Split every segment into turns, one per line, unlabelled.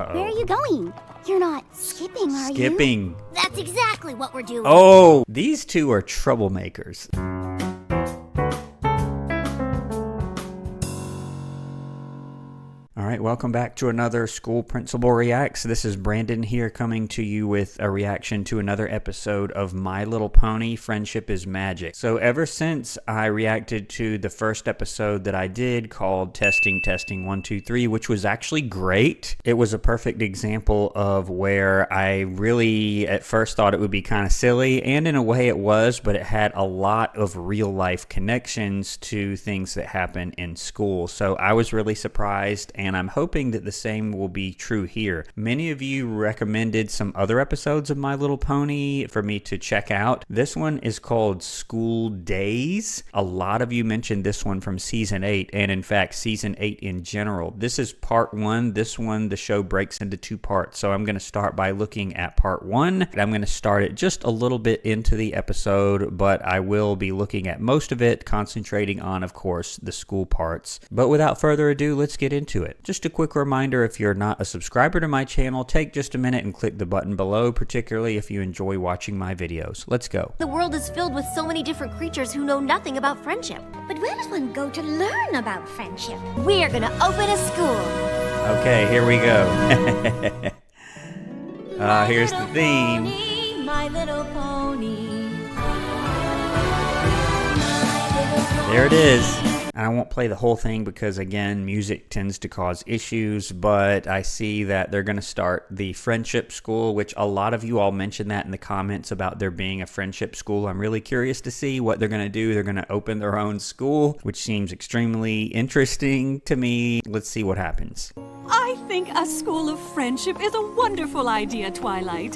Where are you going? You're not skipping, are you?
Skipping.
That's exactly what we're doing.
Oh, these two are troublemakers. All right, welcome back to another School Principal Reacts. This is Brandon here coming to you with a reaction to another episode of My Little Pony, Friendship is Magic. So ever since I reacted to the first episode that I did called Testing 1 2 3, which was actually great, it was a perfect example of where I really at first thought it would be kind of silly, and in a way it was, but it had a lot of real life connections to things that happen in school. So I was really surprised, and I'm hoping that the same will be true here. Many of you recommended some other episodes of My Little Pony for me to check out. This one is called School Daze. A lot of you mentioned this one from Season 8, and in fact, Season 8 in general. This is Part 1. This one, the show breaks into 2 parts, so I'm going to start by looking at Part 1. I'm going to start it just a little bit into the episode, but I will be looking at most of it, concentrating on, of course, the school parts. But without further ado, let's get into it. Just a quick reminder, if you're not a subscriber to my channel, take just a minute and click the button below, particularly if you enjoy watching my videos. Let's go.
The world is filled with so many different creatures who know nothing about friendship.
But where does one go to learn about friendship?
We're gonna open a school.
Okay, here we go. Here's the theme.
Pony, My Little Pony.
There it is. I won't play the whole thing because, again, music tends to cause issues, but I see that they're going to start the friendship school, which a lot of you all mentioned that in the comments about there being a friendship school. I'm really curious to see what they're going to do. They're going to open their own school, which seems extremely interesting to me. Let's see what happens.
I think a school of friendship is a wonderful idea, Twilight.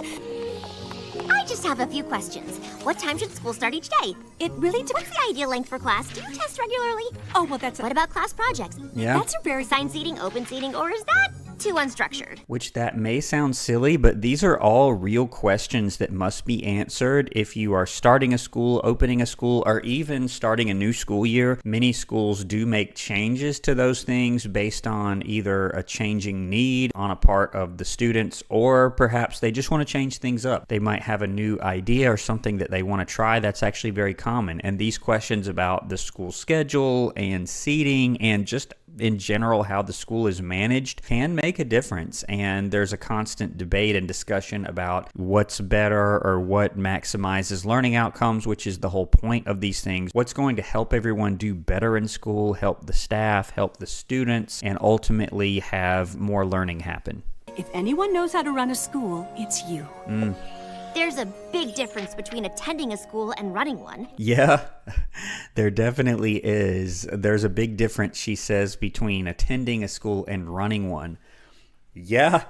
I just have a few questions. What time should school start each day?
It really
What's the ideal length for class? Do you test regularly?
Oh, well, that's
What about class projects?
Yeah.
That's a very...
Assigned seating, open seating, or is that too unstructured?
Which that may sound silly, but these are all real questions that must be answered if you are starting a school, opening a school, or even starting a new school year. Many schools do make changes to those things based on either a changing need on a part of the students, or perhaps they just want to change things up. They might have a new idea or something that they want to try. That's actually very common. And these questions about the school schedule and seating and just in general how the school is managed can make a difference, and there's a constant debate and discussion about what's better or what maximizes learning outcomes, which is the whole point of these things. What's going to help everyone do better in school, help the staff, help the students, and ultimately have more learning happen.
If anyone knows how to run a school, it's you.
There's a big difference between attending a school and running one.
Yeah, there definitely is. There's a big difference, she says, between attending a school and running one. Yeah,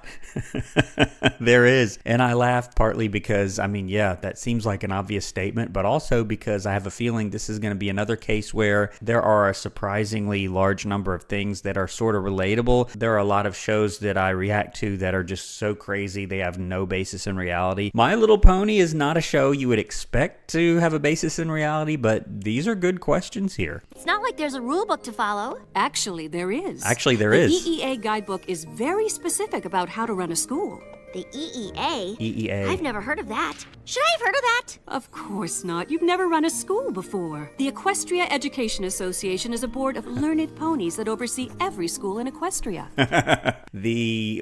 there is. And I laugh partly because, I mean, yeah, that seems like an obvious statement, but also because I have a feeling this is going to be another case where there are a surprisingly large number of things that are sort of relatable. There are a lot of shows that I react to that are just so crazy they have no basis in reality. My Little Pony is not a show you would expect to have a basis in reality, but these are good questions here.
It's not like there's a rule book to follow.
Actually, there is.
The
EEA guidebook is very specific about how to run a school.
The EEA?
EEA.
I've never heard of that. Should I have heard of that?
Of course not. You've never run a school before. The Equestria Education Association is a board of learned ponies that oversee every school in Equestria.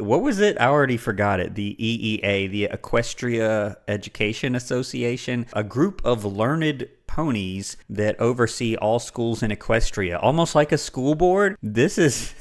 What was it? I already forgot it. The EEA, the Equestria Education Association, a group of learned ponies that oversee all schools in Equestria, almost like a school board. This is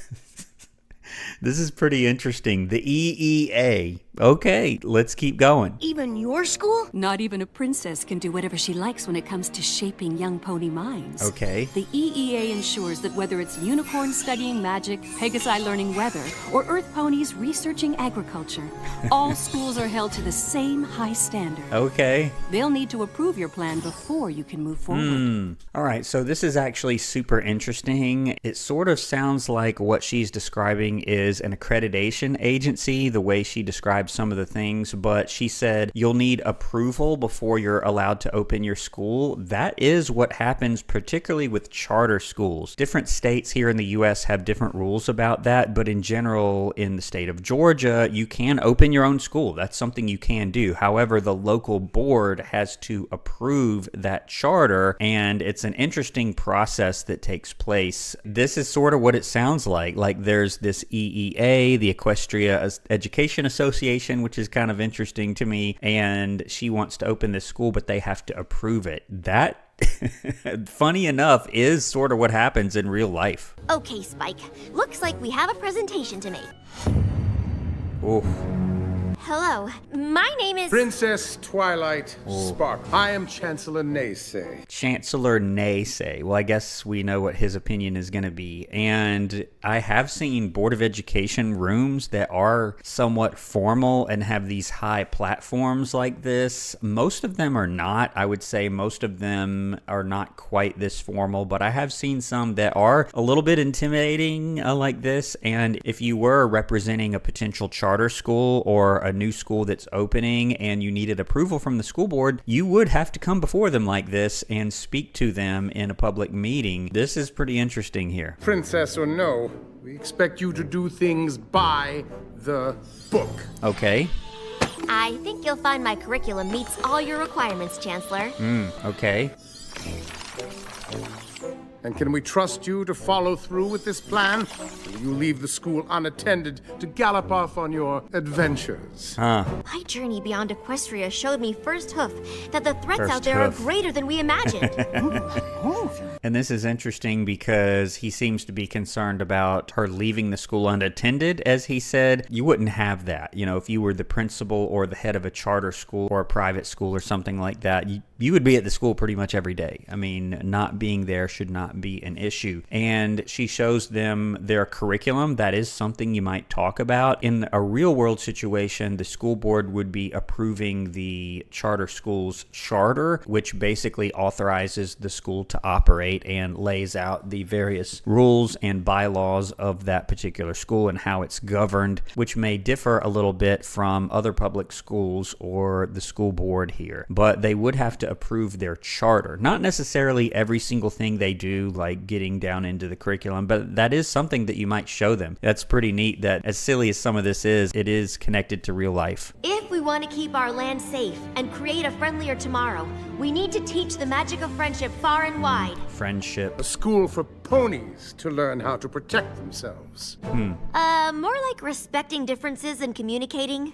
pretty interesting. The EEA. Okay, let's keep going.
Even your school?
Not even a princess can do whatever she likes when it comes to shaping young pony minds.
Okay.
The EEA ensures that whether it's unicorns studying magic, Pegasi learning weather, or Earth ponies researching agriculture, all schools are held to the same high standard.
Okay.
They'll need to approve your plan before you can move forward.
All right, so this is actually super interesting. It sort of sounds like what she's describing is an accreditation agency, the way she describes have some of the things, but she said you'll need approval before you're allowed to open your school. That is what happens particularly with charter schools. Different states here in the U.S. have different rules about that, but in general, in the state of Georgia, you can open your own school. That's something you can do. However, the local board has to approve that charter, and it's an interesting process that takes place. This is sort of what it sounds like. Like there's this EEA, the Equestria Education Association, which is kind of interesting to me, and she wants to open this school, but they have to approve it. That funny enough, is sort of what happens in real life.
Okay, Spike. Looks like we have a presentation to make.
Oh.
Hello, my name is...
Princess Twilight Spark. I am Chancellor Nace.
Chancellor Nace. Well, I guess we know what his opinion is going to be. And I have seen Board of Education rooms that are somewhat formal and have these high platforms like this. Most of them are not. I would say most of them are not quite this formal, but I have seen some that are a little bit intimidating like this. And if you were representing a potential charter school or a new school that's opening and you needed approval from the school board, you would have to come before them like this and speak to them in a public meeting. This is pretty interesting here.
Princess or no, we expect you to do things by the book.
Okay.
I think you'll find my curriculum meets all your requirements, Chancellor.
Okay.
And can we trust you to follow through with this plan? Will you leave the school unattended to gallop off on your adventures?
Huh.
My journey beyond Equestria showed me first hoof that the threats
First
out there
hoof.
are greater than we imagined.
And this is interesting because he seems to be concerned about her leaving the school unattended. As he said, you wouldn't have that. You know, if you were the principal or the head of a charter school or a private school or something like that, you would be at the school pretty much every day. I mean, not being there should not be an issue. And she shows them their curriculum. That is something you might talk about. In a real world situation, the school board would be approving the charter school's charter, which basically authorizes the school to operate and lays out the various rules and bylaws of that particular school and how it's governed, which may differ a little bit from other public schools or the school board here. But they would have to approve their charter. Not necessarily every single thing they do, like getting down into the curriculum, but that is something that you might show them. That's pretty neat that, as silly as some of this is, it is connected to real life.
If we want to keep our land safe and create a friendlier tomorrow, we need to teach the magic of friendship far and wide.
Friendship.
A school for ponies to learn how to protect themselves.
More like respecting differences and communicating.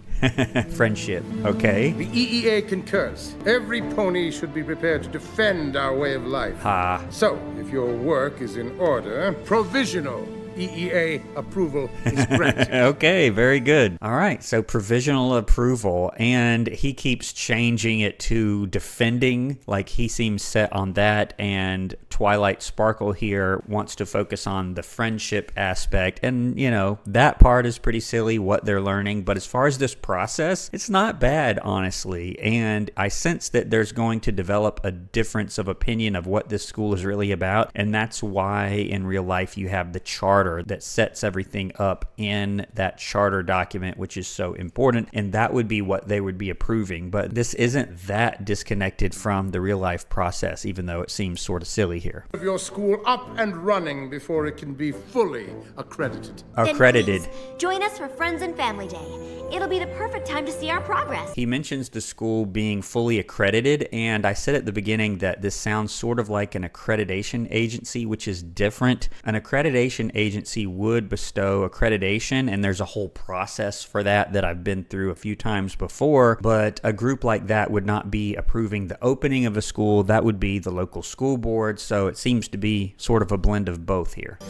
Friendship. Okay.
The EEA concurs. Every pony should be prepared to defend our way of life.
Ha.
So, if your work is in order, provisional EEA approval is granted.
Okay, very good. All right, so provisional approval, and he keeps changing it to defending, like he seems set on that, and Twilight Sparkle here wants to focus on the friendship aspect, and, you know, that part is pretty silly, what they're learning, but as far as this process, it's not bad, honestly, and I sense that there's going to develop a difference of opinion of what this school is really about, and that's why in real life you have the charter that sets everything up in that charter document, which is so important, and that would be what they would be approving. But this isn't that disconnected from the real life process, even though it seems sort of silly here.
Of your school up and running before it can be fully accredited.
Accredited.
Then please, join us for Friends and Family Day. It'll be the perfect time to see our progress.
He mentions the school being fully accredited, and I said at the beginning that this sounds sort of like an accreditation agency, which is different. An accreditation agency would bestow accreditation, and there's a whole process for that I've been through a few times before, but a group like that would not be approving the opening of a school. That would be the local school board, so it seems to be sort of a blend of both here.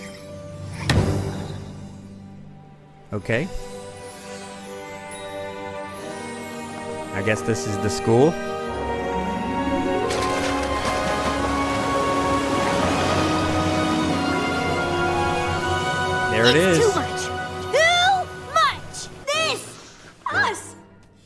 Okay. I guess this is the school. There it is.
Too much. Too much. This, us,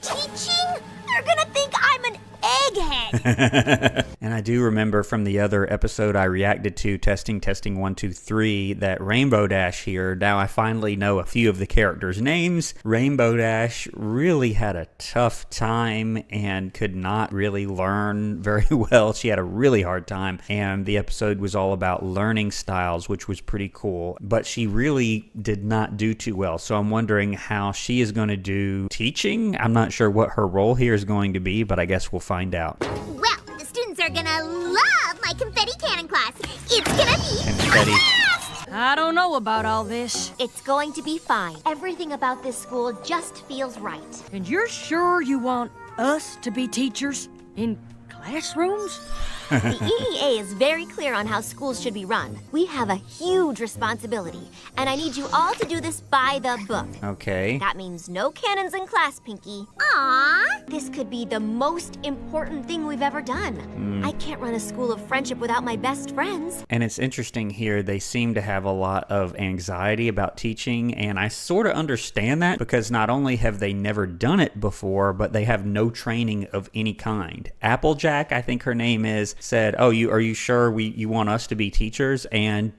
teaching? They're gonna think I'm an egghead.
And I do remember from the other episode I reacted to, testing 1 2 3, that Rainbow Dash here. Now I finally know a few of the characters' names. Rainbow Dash really had a tough time and could not really learn very well. She had a really hard time, and the episode was all about learning styles, which was pretty cool, but she really did not do too well. So I'm wondering how she is going to do teaching. I'm not sure what her role here is going to be, but I guess we'll find out.
Well, the students are gonna love my confetti cannon class. It's gonna be
Confetti.
I don't know about all this.
It's going to be fine. Everything about this school just feels right.
And you're sure you want us to be teachers in classrooms?
The EEA is very clear on how schools should be run. We have a huge responsibility, and I need you all to do this by the book.
Okay.
That means no cannons in class, Pinky.
Aww.
This could be the most important thing we've ever done. I can't run a school of friendship without my best friends.
And it's interesting here, they seem to have a lot of anxiety about teaching, and I sort of understand that because not only have they never done it before, but they have no training of any kind. Applejack, I think her name is, said, "Oh, are you sure you want us to be teachers?" And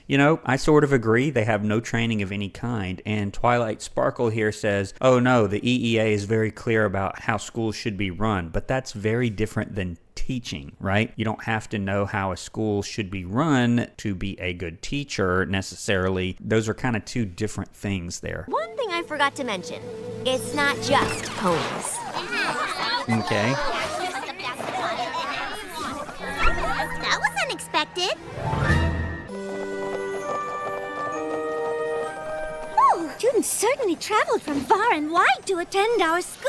you know, I sort of agree. They have no training of any kind. And Twilight Sparkle here says, "Oh no, the EEA is very clear about how schools should be run." But that's very different than teaching, right? You don't have to know how a school should be run to be a good teacher necessarily. Those are kind of two different things there.
One thing I forgot to mention, it's not just ponies.
Okay.
That was unexpected. Oh, students certainly traveled from far and wide to attend our school.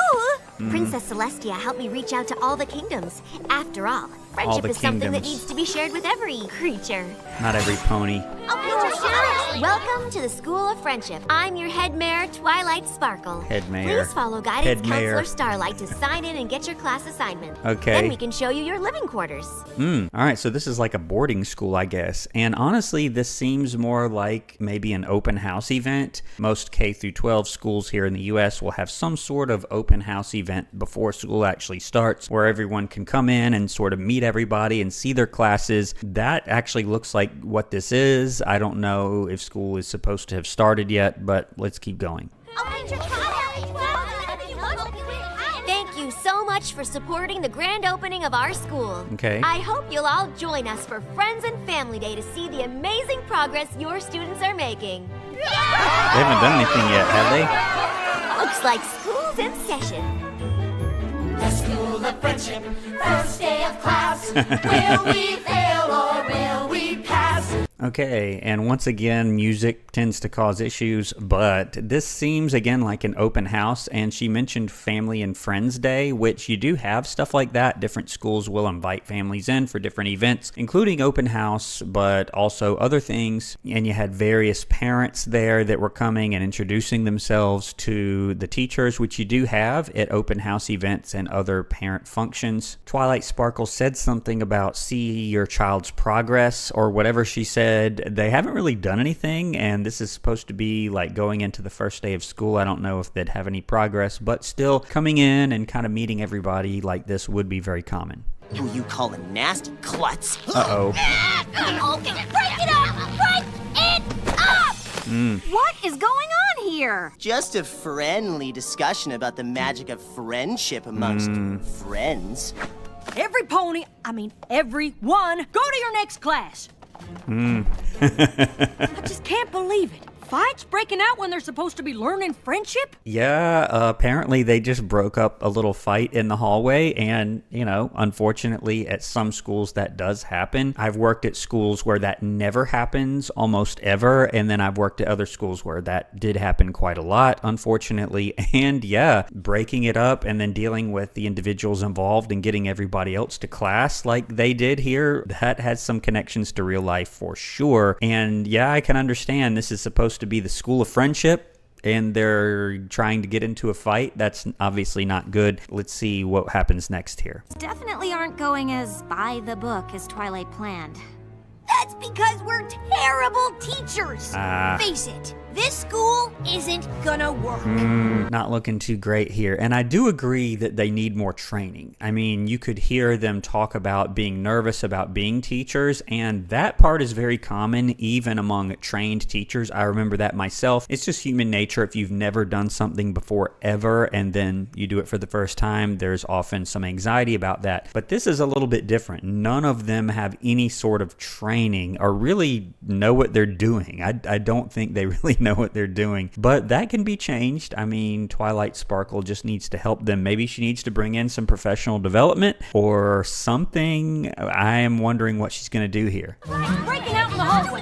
Princess Celestia helped me reach out to all the kingdoms. After all, friendship
the
is something that
kingdoms.
needs to be shared with every creature.
Not every pony.
Welcome to the School of Friendship. I'm your head mayor, Twilight Sparkle.
Head mayor.
Please follow Guidance
Head mayor.
Counselor Starlight to sign in and get your class assignment.
Okay.
Then we can show you your living quarters.
All right, so this is like a boarding school, I guess. And honestly, this seems more like maybe an open house event. Most K through 12 schools here in the U.S. will have some sort of open house event before school actually starts, where everyone can come in and sort of meet everybody and see their classes. That actually looks like what this is. I don't know if school is supposed to have started yet, but let's keep going.
Thank you so much for supporting the grand opening of our school.
Okay.
I hope you'll all join us for Friends and Family Day to see the amazing progress your students are making.
They haven't done anything yet, have they?
Looks like school's in session.
The School of Friendship, first day of class. Will we fail or will we pass?
Okay, and once again, music tends to cause issues, but this seems again like an open house, and she mentioned Family and Friends Day, which you do have stuff like that. Different schools will invite families in for different events, including open house, but also other things, and you had various parents there that were coming and introducing themselves to the teachers, which you do have at open house events and other parent functions. Twilight Sparkle said something about see your child's progress, or whatever she said. They haven't really done anything, and this is supposed to be like going into the first day of school. I don't know if they'd have any progress, but still coming in and kind of meeting everybody like this would be very common.
Who you call a nasty klutz?
Uh-oh.
Okay, break it up! Break it up!
What is going on here?
Just a friendly discussion about the magic of friendship amongst friends.
Everyone, go to your next class. I just can't believe it. Fights breaking out when they're supposed to be learning friendship?
Yeah, apparently they just broke up a little fight in the hallway, and, you know, unfortunately at some schools that does happen. I've worked at schools where that never happens almost ever, and then I've worked at other schools where that did happen quite a lot, unfortunately. And yeah, breaking it up and then dealing with the individuals involved and getting everybody else to class like they did here, that has some connections to real life for sure. And yeah, I can understand this is supposed to be the School of Friendship, and they're trying to get into a fight. That's obviously not good. Let's see what happens next here.
Definitely aren't going as by the book as Twilight planned. That's because we're terrible teachers. Face it,
This school isn't gonna work.
Not looking too great here. And I do agree that they need more training. I mean, you could hear them talk about being nervous about being teachers, and that part is very common even among trained teachers. I remember that myself. It's just human nature. If you've never done something before ever and then you do it for the first time, there's often some anxiety about that. But this is a little bit different. None of them have any sort of training or really know what they're doing. I don't think they really know what they're doing, but that can be changed. I mean, Twilight Sparkle just needs to help them. Maybe she needs to bring in some professional development or something. I am wondering what she's going to do here.
Breaking out in the hallway.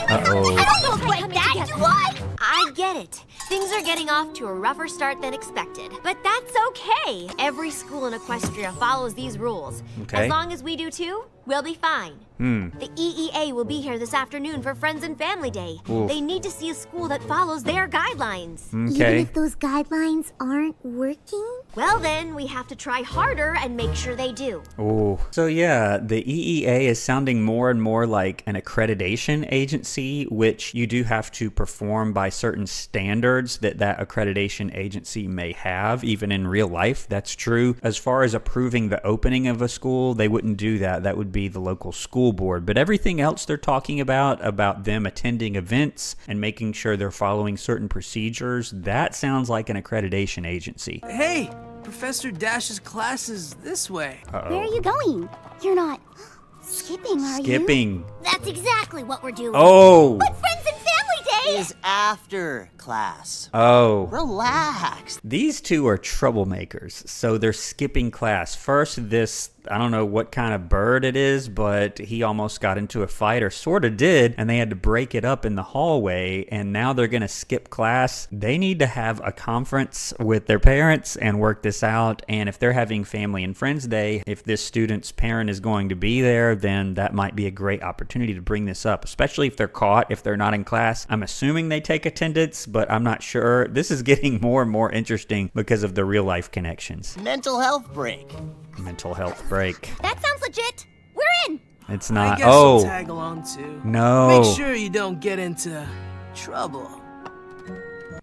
Uh-oh.
I don't look like that, do I?
I get it. Things are getting off to a rougher start than expected. But that's okay. Every school in Equestria follows these rules.
Okay.
As long as we do too, we'll be fine. The EEA will be here this afternoon for Friends and Family Day.
Oof.
They need to see a school that follows their guidelines.
Even
Okay.
if those guidelines aren't working?
Well then, we have to try harder and make sure they do.
Oh, so yeah, the EEA is sounding more and more like an accreditation agency, which you do have to perform by certain standards that accreditation agency may have, even in real life. That's true. As far as approving the opening of a school, they wouldn't do that. That would be the local school board. But everything else they're talking about them attending events and making sure they're following certain procedures, that sounds like an accreditation agency.
Hey, Professor Dash's class is this way.
Where are you going? You're not skipping, are you?
Skipping.
That's exactly what we're doing.
Oh.
But Friends and Family Day!
Is after class.
Oh.
Relax.
These two are troublemakers, so they're skipping class. First, this, I don't know what kind of bird it is, but he almost got into a fight, or sort of did, and they had to break it up in the hallway, and now they're going to skip class. They need to have a conference with their parents and work this out, and if they're having Family and Friends Day, if this student's parent is going to be there, then that might be a great opportunity to bring this up, especially if they're caught, if they're not in class. I'm assuming they take attendance, but I'm not sure. This is getting more and more interesting because of the real life connections.
Mental health break.
Mental health break.
That sounds legit. We're in.
It's
I
not.
guess I'll
Oh,
tag along too.
no.
Make sure you don't get into trouble.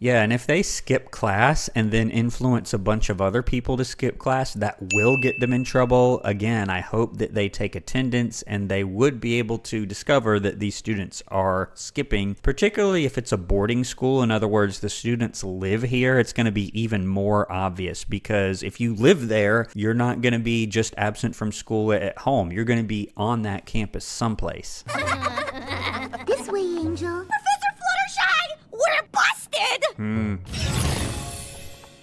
Yeah, and if they skip class and then influence a bunch of other people to skip class, that will get them in trouble. Again, I hope that they take attendance and they would be able to discover that these students are skipping, particularly if it's a boarding school. In other words, the students live here. It's going to be even more obvious because if you live there, you're not going to be just absent from school at home. You're going to be on that campus someplace.
This way, Angel.
Professor Fluttershy, we're busted!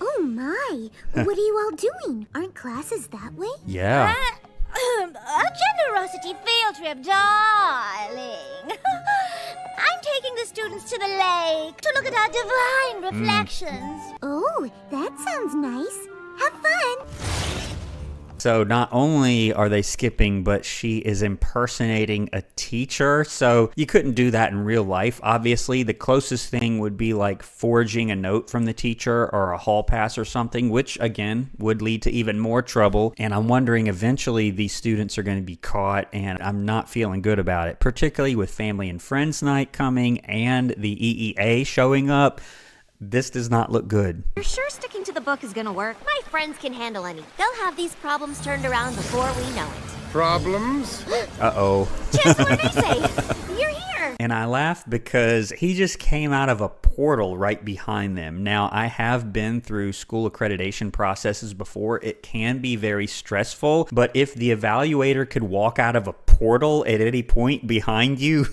Oh my. What are you all doing? Aren't classes that way?
Yeah.
A generosity field trip, darling. I'm taking the students to the lake to look at our divine reflections. Oh, that sounds nice. Have fun.
So not only are they skipping, but she is impersonating a teacher. So you couldn't do that in real life. Obviously, the closest thing would be like forging a note from the teacher or a hall pass or something, which again would lead to even more trouble. And I'm wondering eventually these students are going to be caught, and I'm not feeling good about it, particularly with Family and Friends Night coming and the EEA showing up. This does not look good.
You're sure sticking to the book is gonna work? My friends can handle any. They'll have these problems turned around before we know it.
Problems?
Uh-oh.
Chancellor Daze, you're here!
And I laugh because he just came out of a portal right behind them. Now, I have been through school accreditation processes before. It can be very stressful, but if the evaluator could walk out of a portal at any point behind you,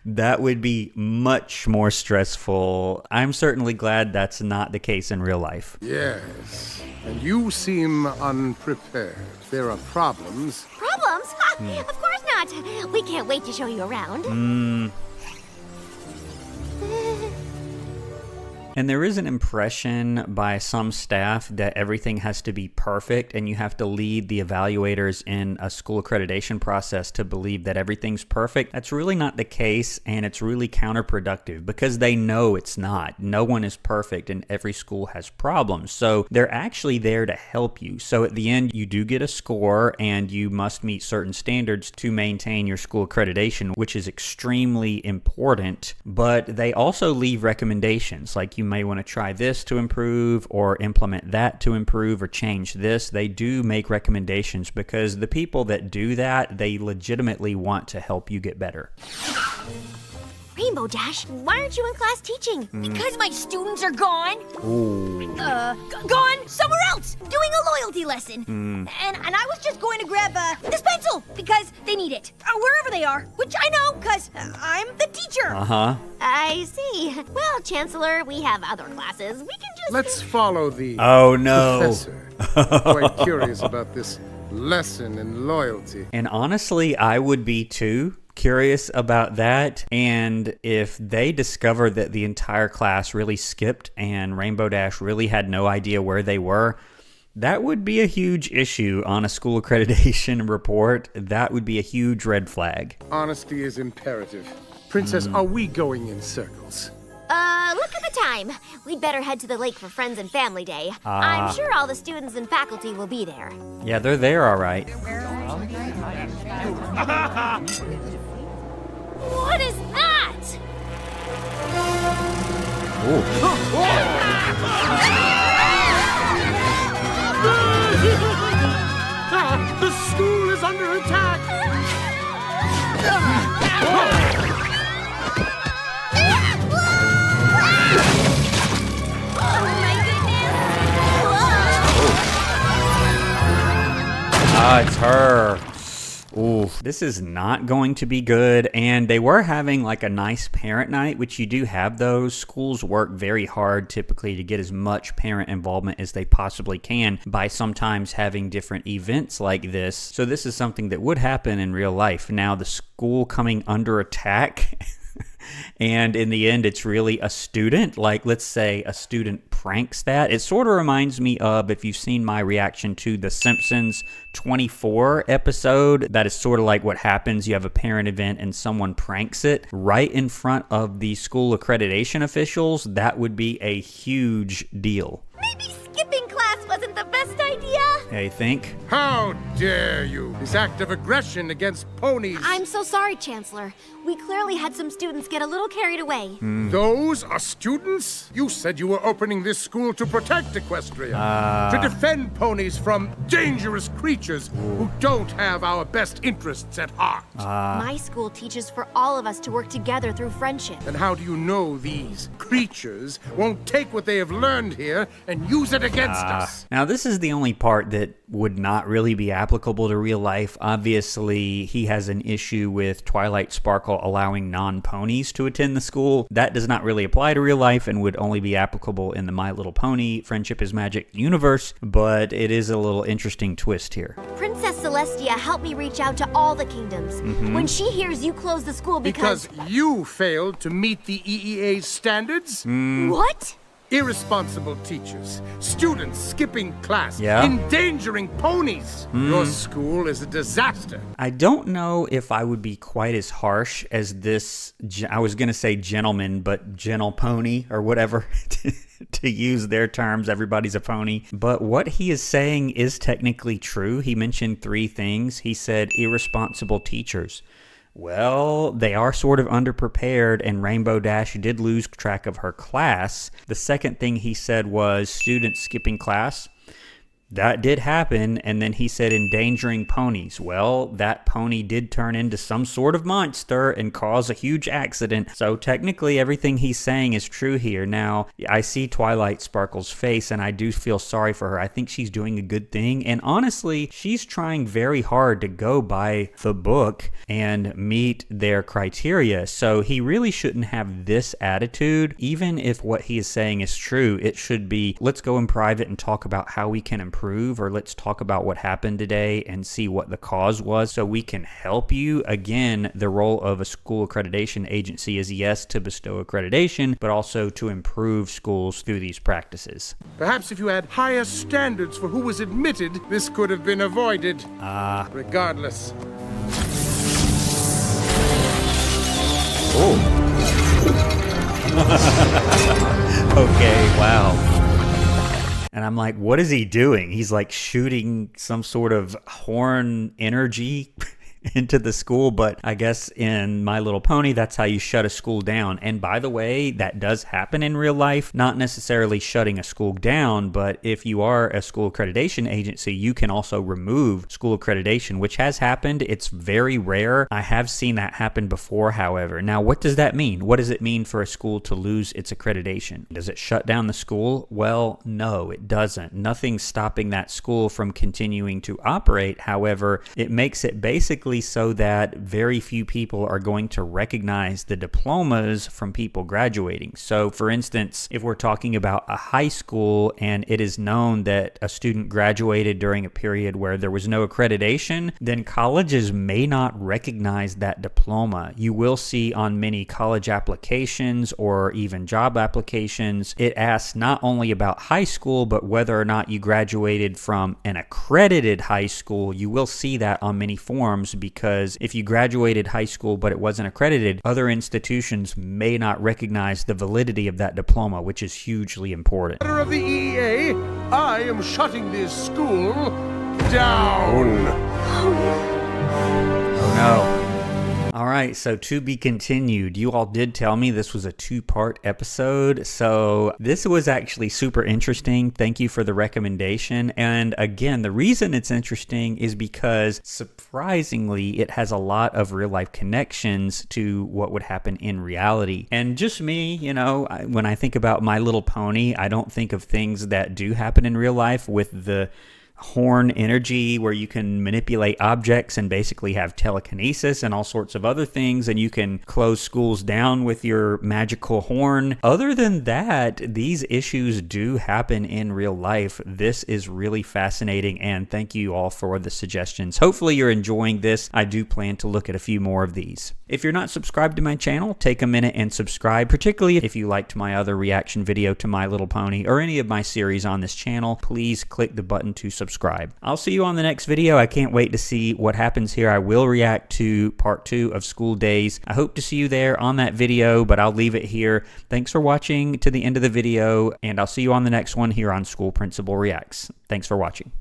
that would be much more stressful. I'm certainly glad that's not the case in real life.
Yes. And you seem unprepared. There are problems.
Problems? Ha, of course not! We can't wait to show you around.
And there is an impression by some staff that everything has to be perfect and you have to lead the evaluators in a school accreditation process to believe that everything's perfect. That's really not the case, and it's really counterproductive because they know it's not. No one is perfect and every school has problems. So they're actually there to help you. So at the end, you do get a score and you must meet certain standards to maintain your school accreditation, which is extremely important. But they also leave recommendations, like you may want to try this to improve or implement that to improve or change this. They do make recommendations because the people that do that, they legitimately want to help you get better.
Rainbow Dash, why aren't you in class teaching?
Because my students are gone.
Ooh.
Gone somewhere else, doing a loyalty lesson. And I was just going to grab this pencil because they need it. Wherever they are, which I know because I'm the teacher.
Uh-huh.
I see. Well, Chancellor, we have other classes. We can just...
Let's follow the
Oh, no.
professor. I'm quite curious about this lesson in loyalty.
And honestly, I would be too curious about that. And if they discover that the entire class really skipped and Rainbow Dash really had no idea where they were, that would be a huge issue on a school accreditation report. That would be a huge red flag.
Honesty is imperative. Princess, are we going in circles?
Look at the time. We'd better head to the lake for Friends and Family Day. I'm sure all the students and faculty will be there.
Yeah, they're there all right.
What is that?
The school is under attack!
Ah, it's her. Ooh, this is not going to be good. And they were having like a nice parent night, which you do have those. Schools work very hard typically to get as much parent involvement as they possibly can by sometimes having different events like this. So this is something that would happen in real life. Now the school coming under attack and in the end it's really a student, like let's say a student pranks that. It sort of reminds me of, if you've seen my reaction to the Simpsons 24 episode, that is sort of like what happens. You have a parent event and someone pranks it right in front of the school accreditation officials. That would be a huge deal.
Maybe skipping class wasn't the best idea.
I think.
How dare you! This act of aggression against ponies!
I'm so sorry, Chancellor. We clearly had some students get a little carried away.
Those are students? You said you were opening this school to protect Equestria, to defend ponies from dangerous creatures who don't have our best interests at heart.
My school teaches for all of us to work together through friendship.
And how do you know these creatures won't take what they have learned here and use it against us?
Now this is the only part that would not really be applicable to real life. Obviously, he has an issue with Twilight Sparkle allowing non-ponies to attend the school. That does not really apply to real life and would only be applicable in the My Little Pony Friendship is Magic universe, but it is a little interesting twist here.
Princess Celestia helped me reach out to all the kingdoms. When she hears you close the school
Because you failed to meet the EEA's standards?
What?
Irresponsible teachers, students skipping class,
Yeah.
endangering ponies. Your school is a disaster.
I don't know if I would be quite as harsh as this, I was going to say gentleman, but gentle pony or whatever, to use their terms. Everybody's a pony. But what he is saying is technically true. He mentioned 3 things. He said irresponsible teachers. Well, they are sort of underprepared, and Rainbow Dash did lose track of her class. The second thing he said was students skipping class. That did happen, and then he said endangering ponies. Well, that pony did turn into some sort of monster and cause a huge accident. So technically everything he's saying is true here. Now, I see Twilight Sparkle's face and I do feel sorry for her. I think she's doing a good thing, and honestly, she's trying very hard to go by the book and meet their criteria. So he really shouldn't have this attitude. Even if what he is saying is true, it should be, let's go in private and talk about how we can improve improve, or let's talk about what happened today and see what the cause was so we can help you. Again, the role of a school accreditation agency is, yes, to bestow accreditation, but also to improve schools through these practices.
Perhaps if you had higher standards for who was admitted, this could have been avoided. Regardless.
Oh. Okay, wow. And I'm like, what is he doing? He's like shooting some sort of horn energy into the school, but I guess in My Little Pony, that's how you shut a school down. And by the way, that does happen in real life, not necessarily shutting a school down, but if you are a school accreditation agency, you can also remove school accreditation, which has happened. It's very rare. I have seen that happen before, however. Now, what does that mean? What does it mean for a school to lose its accreditation? Does it shut down the school? Well, no, it doesn't. Nothing's stopping that school from continuing to operate. However, it makes it basically so that very few people are going to recognize the diplomas from people graduating. So for instance, if we're talking about a high school and it is known that a student graduated during a period where there was no accreditation, then colleges may not recognize that diploma. You will see on many college applications or even job applications, it asks not only about high school, but whether or not you graduated from an accredited high school. You will see that on many forms, because if you graduated high school but it wasn't accredited, other institutions may not recognize the validity of that diploma, which is hugely important.
Letter of the EEA, I am shutting this school down.
Oh no. All right, so to be continued. You all did tell me this was a 2-part episode, so this was actually super interesting. Thank you for the recommendation. And again, the reason it's interesting is because surprisingly, it has a lot of real life connections to what would happen in reality. And just me, you know, when I think about My Little Pony, I don't think of things that do happen in real life with the horn energy where you can manipulate objects and basically have telekinesis and all sorts of other things, and you can close schools down with your magical horn. Other than that, these issues do happen in real life. This is really fascinating, and thank you all for the suggestions. Hopefully you're enjoying this. I do plan to look at a few more of these. If you're not subscribed to my channel, take a minute and subscribe, particularly if you liked my other reaction video to My Little Pony or any of my series on this channel. Please click the button to subscribe. I'll see you on the next video. I can't wait to see what happens here. I will react to part 2 of School Daze. I hope to see you there on that video, but I'll leave it here. Thanks for watching to the end of the video, and I'll see you on the next one here on School Principal Reacts. Thanks for watching.